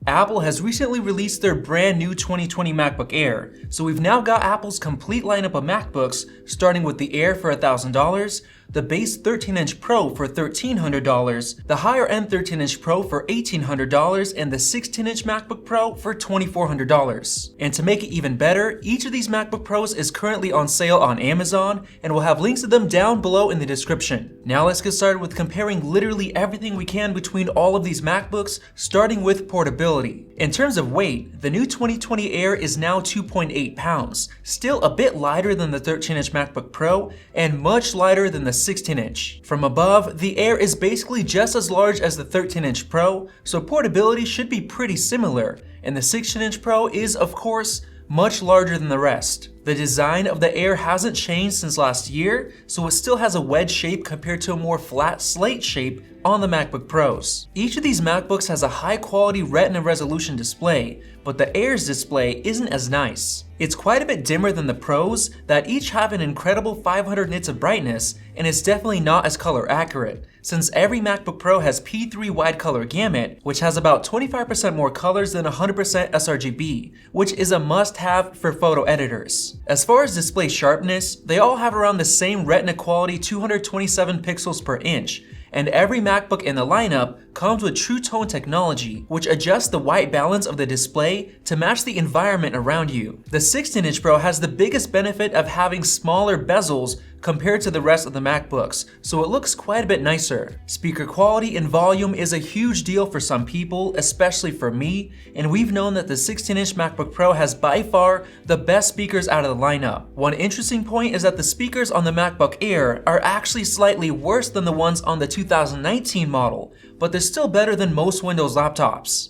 Apple has recently released their brand new 2020 MacBook Air, so we've now got Apple's complete lineup of MacBooks, starting with the Air for $1,000, the base 13-inch Pro for $1,300, the higher-end 13-inch Pro for $1,800, and the 16-inch MacBook Pro for $2,400. And to make it even better, each of these MacBook Pros is currently on sale on Amazon, and we'll have links to them down below in the description. Now let's get started with comparing literally everything we can between all of these MacBooks, starting with portability. In terms of weight, the new 2020 Air is now 2.8 pounds, still a bit lighter than the 13-inch MacBook Pro, and much lighter than the 16-inch. From above, the Air is basically just as large as the 13-inch Pro, so portability should be pretty similar, and the 16-inch Pro is, of course, much larger than the rest. The design of the Air hasn't changed since last year, so it still has a wedge shape compared to a more flat slate shape on the MacBook Pros. Each of these MacBooks has a high-quality Retina resolution display, but the Air's display isn't as nice. It's quite a bit dimmer than the Pros that each have an incredible 500 nits of brightness, and it's definitely not as color accurate, since every MacBook Pro has P3 wide color gamut, which has about 25% more colors than 100% sRGB, which is a must-have for photo editors. As far as display sharpness, they all have around the same Retina quality 227 pixels per inch, and every MacBook in the lineup comes with True Tone technology, which adjusts the white balance of the display to match the environment around you. The 16-inch Pro has the biggest benefit of having smaller bezels compared to the rest of the MacBooks, so it looks quite a bit nicer. Speaker quality and volume is a huge deal for some people, especially for me, and we've known that the 16-inch MacBook Pro has by far the best speakers out of the lineup. One interesting point is that the speakers on the MacBook Air are actually slightly worse than the ones on the 2019 model, but they're still better than most Windows laptops.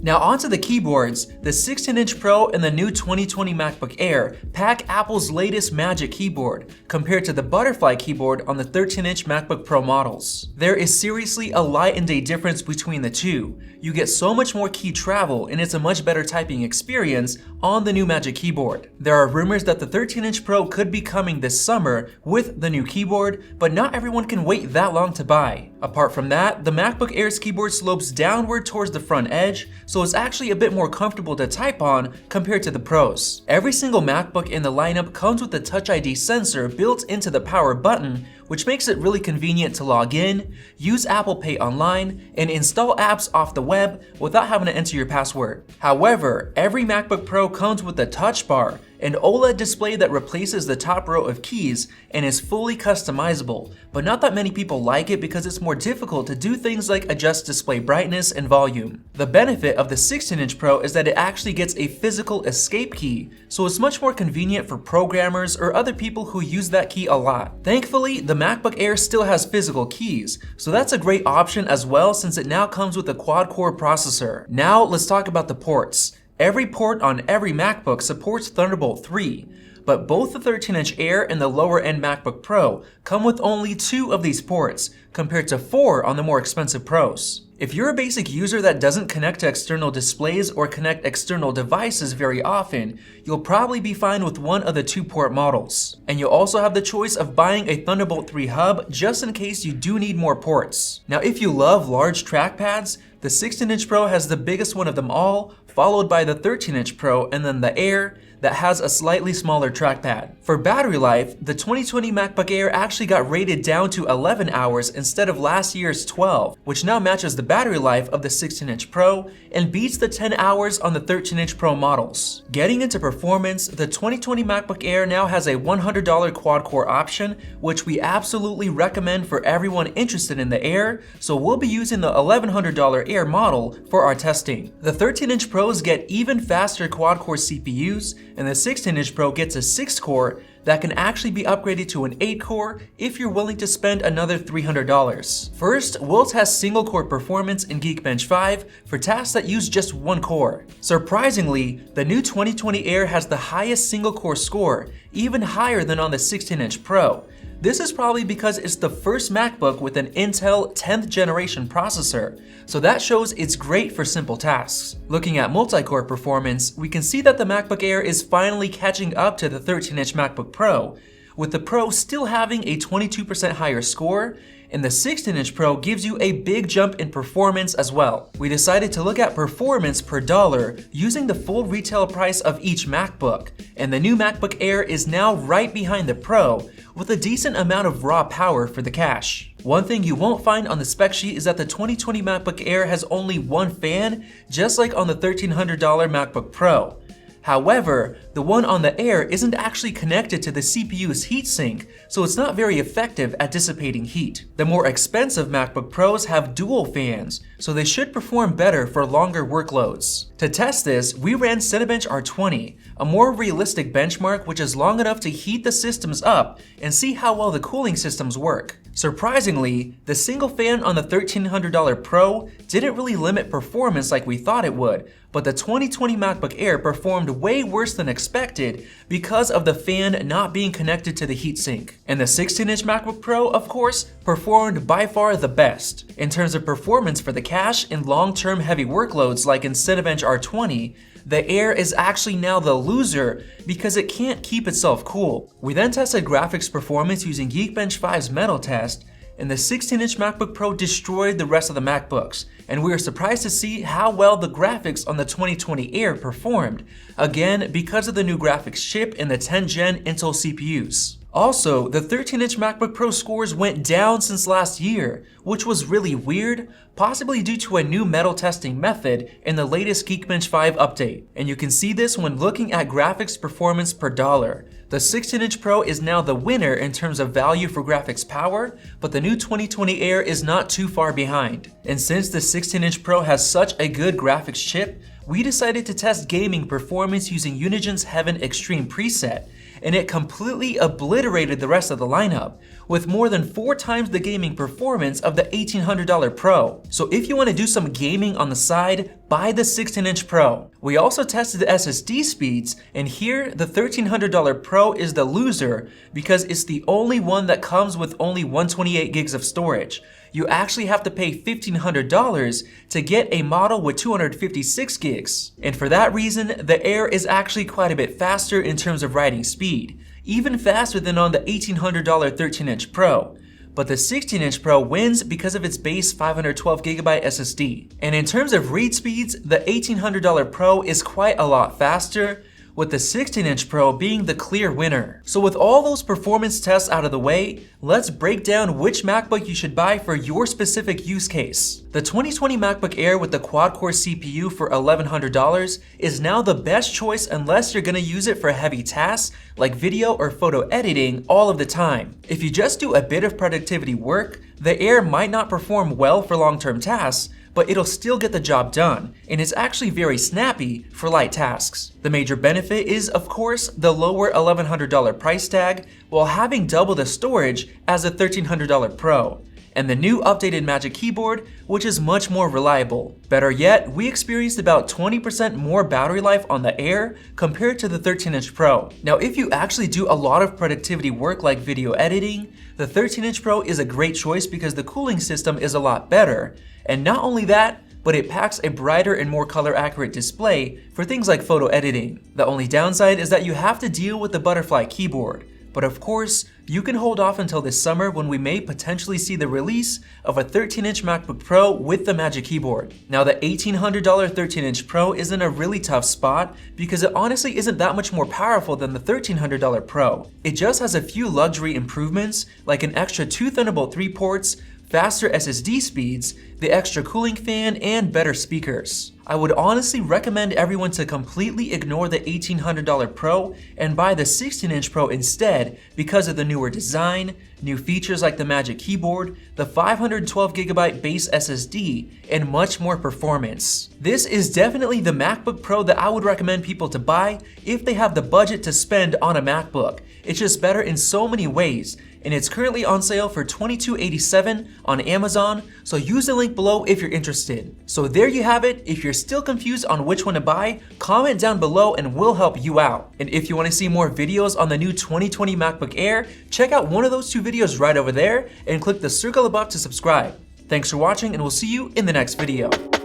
Now onto the keyboards. The 16-inch Pro and the new 2020 MacBook Air pack Apple's latest Magic Keyboard, compared to the Butterfly keyboard on the 13-inch MacBook Pro models. There is seriously a light and day difference between the two. You get so much more key travel, and it's a much better typing experience on the new Magic Keyboard. There are rumors that the 13-inch Pro could be coming this summer with the new keyboard, but not everyone can wait that long to buy. Apart from that, the MacBook Air's keyboard slopes downward towards the front edge, so it's actually a bit more comfortable to type on compared to the Pros. Every single MacBook in the lineup comes with the Touch ID sensor built into the power button, which makes it really convenient to log in, use Apple Pay online, and install apps off the web without having to enter your password. However, every MacBook Pro comes with a touch bar, an OLED display that replaces the top row of keys and is fully customizable, but not that many people like it because it's more difficult to do things like adjust display brightness and volume. The benefit of the 16-inch Pro is that it actually gets a physical escape key, so it's much more convenient for programmers or other people who use that key a lot. Thankfully, the MacBook Air still has physical keys, so that's a great option as well since it now comes with a quad-core processor. Now let's talk about the ports. Every port on every MacBook supports Thunderbolt 3, but both the 13-inch Air and the lower-end MacBook Pro come with only 2 of these ports, compared to 4 on the more expensive Pros. If you're a basic user that doesn't connect to external displays or connect external devices very often, you'll probably be fine with one of the 2-port models. And you'll also have the choice of buying a Thunderbolt 3 hub just in case you do need more ports. Now if you love large trackpads, the 16-inch Pro has the biggest one of them all, followed by the 13-inch Pro and then the Air that has a slightly smaller trackpad. For battery life, the 2020 MacBook Air actually got rated down to 11 hours instead of last year's 12, which now matches the battery life of the 16-inch Pro and beats the 10 hours on the 13-inch Pro models. Getting into performance, the 2020 MacBook Air now has a $100 quad-core option, which we absolutely recommend for everyone interested in the Air, so we'll be using the $1,100 Air model for our testing. The 13-inch Pros get even faster quad-core CPUs, and the 16-inch Pro gets a 6-core that can actually be upgraded to an 8-core if you're willing to spend another $300. First, we'll test single-core performance in Geekbench 5 for tasks that use just 1 core. Surprisingly, the new 2020 Air has the highest single-core score, even higher than on the 16-inch Pro. This is probably because it's the first MacBook with an Intel 10th generation processor, so that shows it's great for simple tasks. Looking at multi-core performance, we can see that the MacBook Air is finally catching up to the 13-inch MacBook Pro, with the Pro still having a 22% higher score, and the 16-inch Pro gives you a big jump in performance as well. We decided to look at performance per dollar using the full retail price of each MacBook, and the new MacBook Air is now right behind the Pro, with a decent amount of raw power for the cash. One thing you won't find on the spec sheet is that the 2020 MacBook Air has only one fan, just like on the $1,300 MacBook Pro. However, the one on the Air isn't actually connected to the CPU's heatsink, so it's not very effective at dissipating heat. The more expensive MacBook Pros have dual fans, so they should perform better for longer workloads. To test this, we ran Cinebench R20, a more realistic benchmark which is long enough to heat the systems up and see how well the cooling systems work. Surprisingly, the single fan on the $1,300 Pro didn't really limit performance like we thought it would, but the 2020 MacBook Air performed way worse than expected because of the fan not being connected to the heatsink. And the 16-inch MacBook Pro, of course, performed by far the best. In terms of performance for the cache in long-term heavy workloads like in Cinebench R20, the Air is actually now the loser because it can't keep itself cool. We then tested graphics performance using Geekbench 5's Metal Test, and the 16-inch MacBook Pro destroyed the rest of the MacBooks, and we were surprised to see how well the graphics on the 2020 Air performed, again because of the new graphics chip in the 10th gen Intel CPUs. Also, the 13-inch MacBook Pro scores went down since last year, which was really weird, possibly due to a new metal testing method in the latest Geekbench 5 update. And you can see this when looking at graphics performance per dollar. The 16-inch Pro is now the winner in terms of value for graphics power, but the new 2020 Air is not too far behind. And since the 16-inch Pro has such a good graphics chip, we decided to test gaming performance using Unigen's Heaven Extreme preset, and it completely obliterated the rest of the lineup, with more than 4 times the gaming performance of the $1,800 Pro. So if you want to do some gaming on the side, buy the 16-inch Pro. We also tested the SSD speeds, and here the $1,300 Pro is the loser because it's the only one that comes with only 128 gigs of storage. You actually have to pay $1,500 to get a model with 256 gigs. And for that reason, the Air is actually quite a bit faster in terms of writing speed, even faster than on the $1,800 13-inch Pro. But the 16-inch Pro wins because of its base 512GB SSD. And in terms of read speeds, the $1,800 Pro is quite a lot faster, with the 16-inch Pro being the clear winner. So with all those performance tests out of the way, let's break down which MacBook you should buy for your specific use case. The 2020 MacBook Air with the quad-core CPU for $1,100 is now the best choice unless you're gonna use it for heavy tasks like video or photo editing all of the time. If you just do a bit of productivity work, the Air might not perform well for long-term tasks, but it'll still get the job done, and it's actually very snappy for light tasks. The major benefit is, of course, the lower $1,100 price tag, while having double the storage as a $1,300 Pro, and the new updated Magic Keyboard, which is much more reliable. Better yet, we experienced about 20% more battery life on the Air compared to the 13-inch Pro. Now, if you actually do a lot of productivity work like video editing, the 13-inch Pro is a great choice because the cooling system is a lot better. And not only that, but it packs a brighter and more color accurate display for things like photo editing. The only downside is that you have to deal with the butterfly keyboard. But of course, you can hold off until this summer when we may potentially see the release of a 13-inch MacBook Pro with the Magic Keyboard. Now, the $1,800 13-inch Pro is in a really tough spot because it honestly isn't that much more powerful than the $1,300 Pro. It just has a few luxury improvements like an extra 2 Thunderbolt 3 ports, faster SSD speeds, the extra cooling fan, and better speakers. I would honestly recommend everyone to completely ignore the $1,800 Pro and buy the 16-inch Pro instead because of the newer design, new features like the Magic Keyboard, the 512GB base SSD, and much more performance. This is definitely the MacBook Pro that I would recommend people to buy if they have the budget to spend on a MacBook. It's just better in so many ways, and it's currently on sale for $2287 on Amazon, so use the link below if you're interested. So there you have it. If you're still confused on which one to buy, comment down below and we'll help you out. And if you want to see more videos on the new 2020 MacBook Air, check out one of those two videos right over there and click the circle above to subscribe. Thanks for watching, and we'll see you in the next video.